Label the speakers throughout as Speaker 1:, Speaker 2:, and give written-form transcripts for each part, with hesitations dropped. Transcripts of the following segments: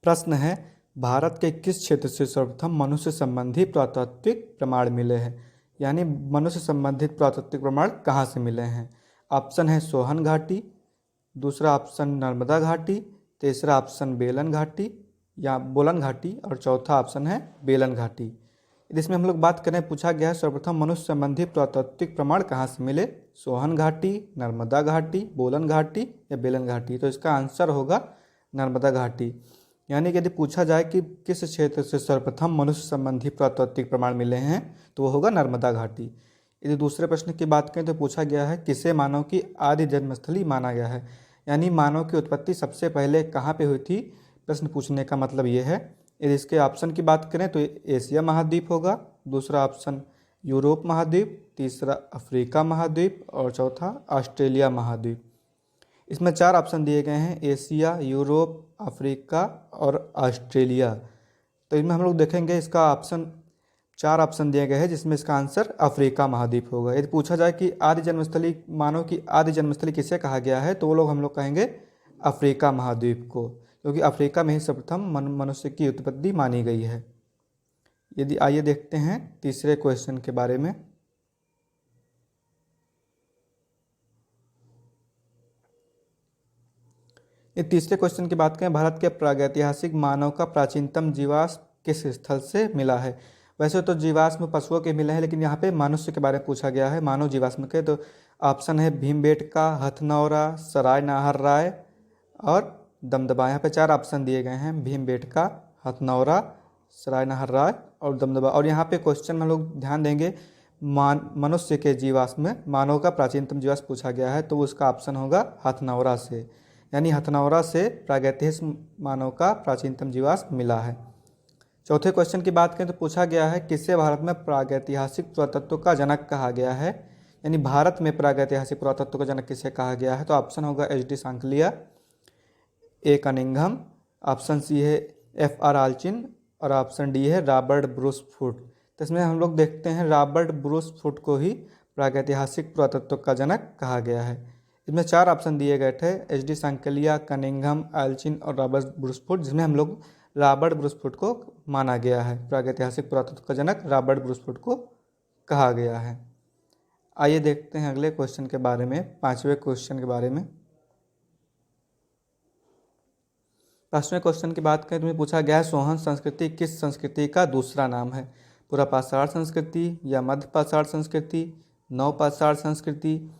Speaker 1: प्रश्न है, भारत के किस क्षेत्र से सर्वप्रथम मनुष्य संबंधी पुरातात्विक प्रमाण मिले हैं? यानी मनुष्य संबंधित पुरातात्विक प्रमाण कहाँ से मिले हैं? ऑप्शन है सोहन घाटी, दूसरा ऑप्शन नर्मदा घाटी, तीसरा ऑप्शन बेलन घाटी या बोलन घाटी और चौथा ऑप्शन है बेलन घाटी। इसमें हम लोग बात करें, पूछा गया है सर्वप्रथम मनुष्य संबंधी पुरातात्विक प्रमाण कहाँ से मिले? सोहन घाटी, नर्मदा घाटी, बोलन घाटी या बेलन घाटी। तो इसका आंसर होगा नर्मदा घाटी। यानी कि यदि पूछा जाए कि किस क्षेत्र से सर्वप्रथम मनुष्य संबंधी पुरातात्विक प्रमाण मिले हैं तो वो होगा नर्मदा घाटी। यदि दूसरे प्रश्न की बात करें तो पूछा गया है किसे मानव की आदि जन्मस्थली माना गया है? यानी मानव की उत्पत्ति सबसे पहले कहाँ पे हुई थी? प्रश्न पूछने का मतलब ये है। यदि इसके ऑप्शन की बात करें तो एशिया महाद्वीप होगा, दूसरा ऑप्शन यूरोप महाद्वीप, तीसरा अफ्रीका महाद्वीप और चौथा ऑस्ट्रेलिया महाद्वीप। इसमें 4 ऑप्शन दिए गए हैं, एशिया, यूरोप, अफ्रीका और ऑस्ट्रेलिया। तो इनमें हम लोग देखेंगे इसका ऑप्शन 4 ऑप्शन दिए गए हैं जिसमें इसका आंसर अफ्रीका महाद्वीप होगा। यदि पूछा जाए कि आदि जन्मस्थली, मानव की आदि जन्मस्थली किसे कहा गया है तो वो लोग हम लोग कहेंगे अफ्रीका महाद्वीप को, क्योंकि अफ्रीका में ही सर्वप्रथम मनुष्य की उत्पत्ति मानी गई है। यदि आइए देखते हैं तीसरे क्वेश्चन के बारे में। ये तीसरे क्वेश्चन की बात करें, भारत के प्रागैतिहासिक मानव का प्राचीनतम जीवाश्म किस स्थल से मिला है? वैसे तो जीवाश्म पशुओं के मिले हैं, लेकिन यहाँ पे मनुष्य के बारे में पूछा गया है, मानव जीवाश्म के। तो ऑप्शन है भीमबेटका, हथनौरा, सराय नाहर राय और दमदमा। यहाँ पे 4 ऑप्शन दिए गए हैं, भीमबेटका, हथनौरा, सराय नाहर राय और दमदमा। और यहाँ पे क्वेश्चन में हम लोग ध्यान देंगे, मनुष्य के जीवाश्म में मानव का प्राचीनतम जीवाश्म पूछा गया है तो उसका ऑप्शन होगा हथनौरा से। यानी हथनौरा से प्रागैतिहासिक मानव का प्राचीनतम जीवाश्म मिला है। चौथे क्वेश्चन की बात करें तो पूछा गया है किसे भारत में प्रागैतिहासिक पुरातत्व का जनक कहा गया है? यानी भारत में प्रागैतिहासिक पुरातत्व का जनक किसे कहा गया है? तो ऑप्शन होगा एच.डी. सांकलिया, ए कनिंघम, ऑप्शन सी है एफ.आर. आल्चिन और ऑप्शन डी है रॉबर्ट ब्रूस फुट। तो इसमें हम लोग देखते हैं रॉबर्ट ब्रूस फुट को ही प्रागैतिहासिक पुरातत्व का जनक कहा गया है। इसमें 4 ऑप्शन दिए गए थे, एच.डी. सांकलिया, कनिंघम, आल्चिन और रॉबर्ट ब्रूस फुट, जिसमें हम लोग रॉबर्ट ब्रूस फुट को माना गया है, प्रागैतिहासिक पुरातत्व का जनक रॉबर्ट ब्रूस फुट को कहा गया है। आइए देखते हैं अगले क्वेश्चन के बारे में, 5वें क्वेश्चन के बारे में। 5वें क्वेश्चन की बात करें तो पूछा गया है सोहन संस्कृति किस संस्कृति का दूसरा नाम है? पूरा पाषाण संस्कृति या मध्य पाषाण संस्कृति, नव पाषाण संस्कृति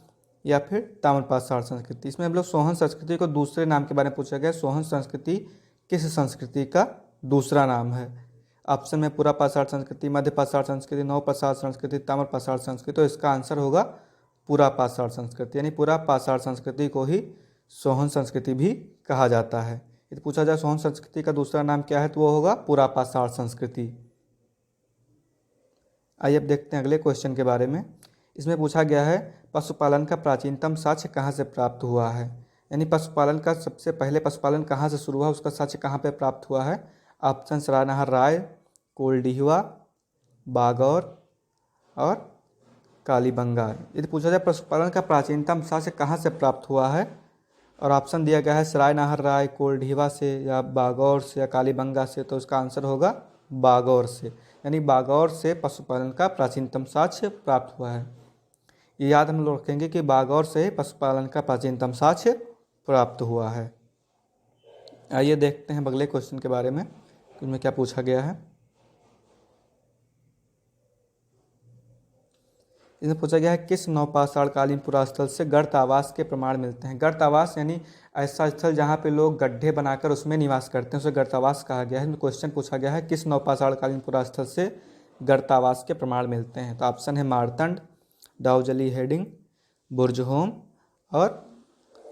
Speaker 1: या फिर ताम्र पाषाण संस्कृति। इसमें हम लोग सोहन संस्कृति को दूसरे नाम के बारे में पूछा गया, सोहन संस्कृति किस संस्कृति का दूसरा नाम है? ऑप्शन में पूरा पाषाण संस्कृति, मध्य पाषाण संस्कृति, नव पाषाण संस्कृति, ताम्र पाषाण संस्कृति। तो इसका आंसर होगा पूरा पाषाण संस्कृति। यानी पूरा पाषाण संस्कृति को ही सोहन संस्कृति भी कहा जाता है। यदि पूछा जाए सोहन संस्कृति का दूसरा नाम क्या है तो वो होगा पूरा पाषाण संस्कृति। आइए अब देखते हैं अगले क्वेश्चन के बारे में। इसमें पूछा गया है पशुपालन का प्राचीनतम साक्ष्य कहाँ से प्राप्त हुआ है? यानी पशुपालन का सबसे पहले पशुपालन कहाँ से शुरू हुआ, उसका साक्ष्य कहाँ पे प्राप्त हुआ है? ऑप्शन सराय नाहर राय, कोल्डिहिवा, बागौर और कालीबंगा। यदि पूछा जाए पशुपालन का प्राचीनतम साक्ष्य कहाँ से प्राप्त हुआ है और ऑप्शन दिया गया है सराय नाहर राय, कोल्डिहिवा से या बागौर से या कालीबंगा से, तो उसका आंसर होगा बागौर से। यानी बागौर से पशुपालन का प्राचीनतम साक्ष्य प्राप्त हुआ है। ये याद हम लोग रखेंगे कि बागौर से पशुपालन का प्राचीनतम साक्ष्य प्राप्त हुआ है। आइए देखते हैं अगले क्वेश्चन के बारे में, इसमें क्या पूछा गया है। इसमें पूछा गया है किस नवपाषाणकालीन पुरास्थल से गर्त आवास के प्रमाण मिलते हैं? गर्त आवास यानी ऐसा स्थल जहाँ पे लोग गड्ढे बनाकर उसमें निवास करते हैं, उसे गर्त आवास कहा गया है। क्वेश्चन पूछा गया है किस नवपाषाणकालीन पुरास्थल से गर्त आवास के प्रमाण मिलते हैं? तो ऑप्शन है मारतंड, डाउजली हेडिंग, बुर्जहोम और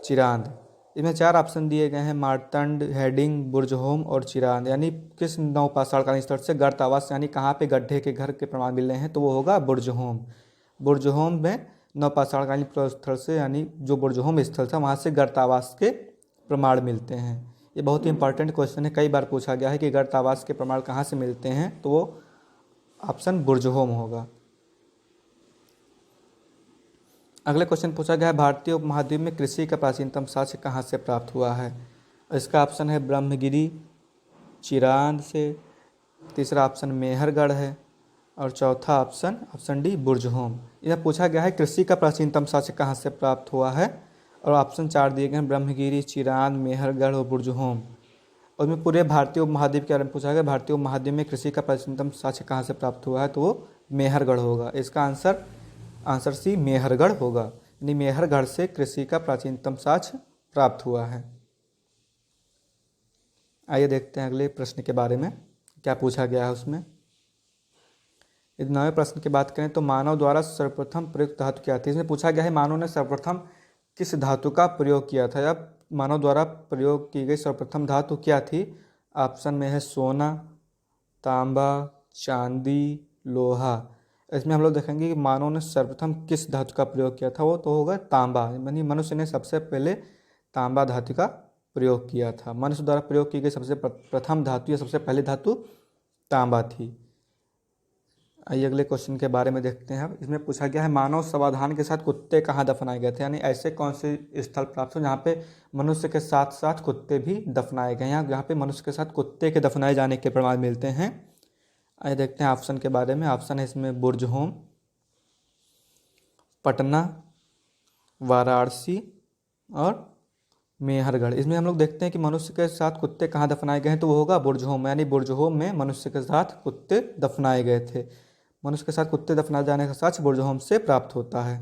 Speaker 1: चिरांद। इसमें 4 ऑप्शन दिए गए हैं, मारतंड, हेडिंग, बुर्जहोम और चिरांद। यानी किस नवपाषाणकालीन स्थल से गर्त आवास यानी कहाँ पे गड्ढे के घर के प्रमाण मिल रहे हैं तो वो होगा बुर्जहोम। बुर्जहोम में नवपाषाणकालीन स्थल से यानी जो बुर्जहोम स्थल था वहाँ से गर्त आवास के प्रमाण मिलते हैं। ये बहुत ही इंपॉर्टेंट क्वेश्चन है, कई बार पूछा गया है कि गर्त आवास के प्रमाण कहाँ से मिलते हैं, तो वो ऑप्शन बुर्जहोम होगा। अगले क्वेश्चन पूछा गया है भारतीय उपमहाद्वीप में कृषि का प्राचीनतम साक्ष्य कहाँ से प्राप्त हुआ है? इसका ऑप्शन है ब्रह्मगिरी, चिरांद से, तीसरा ऑप्शन मेहरगढ़ है, और चौथा ऑप्शन डी बुर्जहोम। यह पूछा गया है कृषि का प्राचीनतम साक्ष्य कहाँ से प्राप्त हुआ है, और ऑप्शन 4 दिए गए हैं ब्रह्मगिरी, चिरांद, मेहरगढ़ और बुर्जहोम। और उसमें पूरे भारतीय उपमहाद्वीप के बारे में पूछा गया, भारतीय उपमहाद्वीप में कृषि का प्राचीनतम साक्ष्य कहाँ से प्राप्त हुआ है, तो वो मेहरगढ़ होगा। इसका आंसर सी मेहरगढ़ होगा, यानी मेहरगढ़ से कृषि का प्राचीनतम साक्ष्य प्राप्त हुआ है। आइए देखते हैं अगले प्रश्न के बारे में क्या पूछा गया है उसमें। यदि 9वें प्रश्न की बात करें तो मानव द्वारा सर्वप्रथम प्रयुक्त धातु क्या थी। इसमें पूछा गया है मानव ने सर्वप्रथम किस धातु का प्रयोग किया था, या मानव द्वारा प्रयोग की गई सर्वप्रथम धातु क्या थी। ऑप्शन में है सोना, तांबा, चांदी, लोहा। इसमें हम लोग देखेंगे कि मानव ने सर्वप्रथम किस धातु का प्रयोग किया था, वो तो होगा तांबा, यानी मनुष्य ने सबसे पहले तांबा धातु का प्रयोग किया था। मनुष्य द्वारा प्रयोग की गई सबसे प्रथम धातु या सबसे पहली धातु तांबा थी। आइए अगले क्वेश्चन के बारे में देखते हैं। इसमें पूछा गया है मानव समाधान के साथ कुत्ते कहाँ दफनाए गए थे, यानी ऐसे कौन से स्थल प्राप्त हो जहाँ पे मनुष्य के साथ साथ कुत्ते भी दफनाए गए हैं, जहाँ पे मनुष्य के साथ कुत्ते के दफनाए जाने के प्रमाण मिलते हैं। आइए देखते हैं ऑप्शन के बारे में। ऑप्शन है इसमें बुर्जहोम, पटना, वाराणसी और मेहरगढ़। इसमें हम लोग देखते हैं कि मनुष्य के साथ कुत्ते कहाँ दफनाए गए हैं, तो वो होगा बुर्जहोम, यानी बुर्जहोम में मनुष्य के साथ कुत्ते दफनाए गए थे। मनुष्य के साथ कुत्ते दफनाए जाने का साक्ष्य बुर्जहोम से प्राप्त होता है।